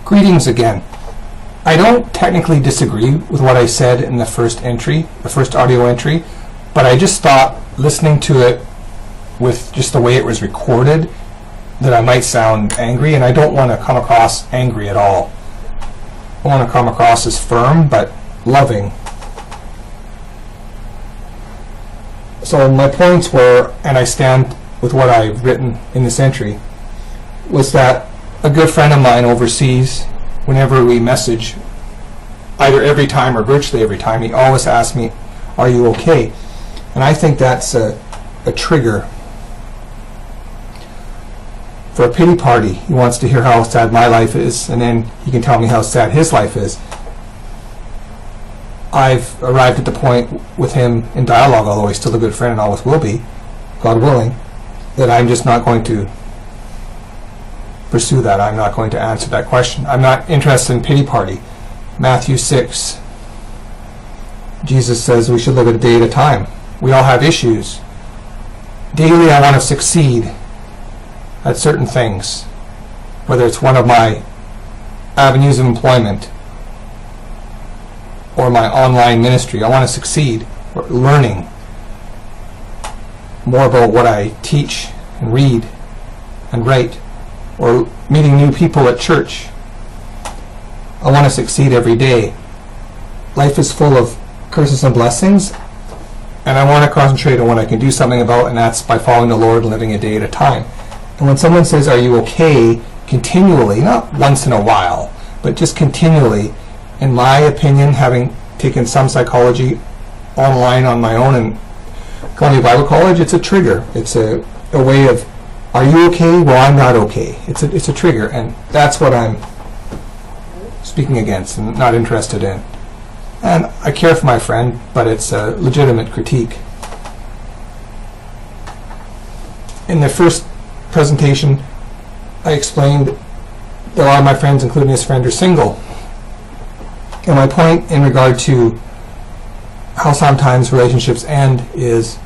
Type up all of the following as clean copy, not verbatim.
Greetings again. I don't technically disagree with what I said in the first audio entry, but I just thought, listening to it with just the way it was recorded, that I might sound angry, and I don't want to come across angry at all. I want to come across as firm, but loving. So my points were, and I stand with what I've written in this entry, was that a good friend of mine overseas, whenever we message, either every time or virtually every time, he always asks me, "Are you okay?" And I think that's a trigger for a pity party. He wants to hear how sad my life is, and then he can tell me how sad his life is. I've arrived at the point with him in dialogue, although he's still a good friend and always will be, God willing, that I'm just not going to pursue that. I'm not going to answer that question. I'm not interested in pity party. Matthew 6, Jesus says we should live a day at a time. We all have issues. Daily I want to succeed at certain things, whether it's one of my avenues of employment or my online ministry. I want to succeed, or learning more about what I teach and read and write, or meeting new people at church. I want to succeed every day. Life is full of curses and blessings, and I want to concentrate on what I can do something about, and that's by following the Lord and living a day at a time. And when someone says, "Are you okay?" continually, not once in a while, but just continually, in my opinion, having taken some psychology online on my own and Columbia Bible College, it's a trigger. It's a way of, "Are you okay?" "Well, I'm not okay." It's a trigger, and that's what I'm speaking against and not interested in. And I care for my friend, but it's a legitimate critique. In the first presentation, I explained that a lot of my friends, including this friend, are single. And my point in regard to how sometimes relationships end is,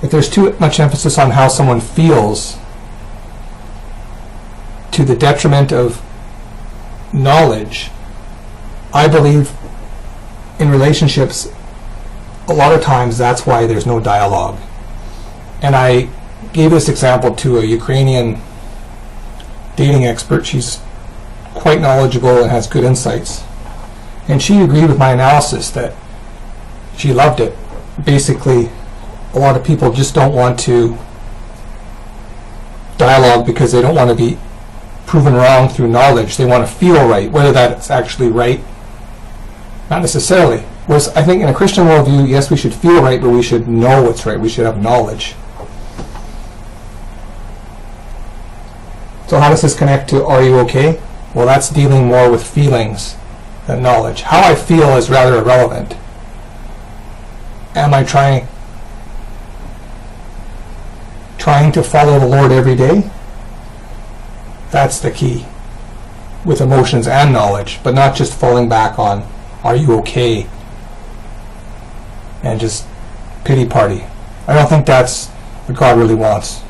if there's too much emphasis on how someone feels to the detriment of knowledge, I believe in relationships, a lot of times that's why there's no dialogue. And I gave this example to a Ukrainian dating expert. She's quite knowledgeable and has good insights. And she agreed with my analysis that she loved it. Basically, a lot of people just don't want to dialogue because they don't want to be proven wrong through knowledge. They want to feel right, whether that's actually right, not necessarily. Whereas I think in a Christian worldview, yes, we should feel right, but we should know what's right. We should have knowledge. So how does this connect to "Are you okay?" Well, that's dealing more with feelings than knowledge. How I feel is rather irrelevant. Am I trying to follow the Lord every day? That's the key, with emotions and knowledge, but not just falling back on "Are you okay?" and just pity party. I don't think that's what God really wants.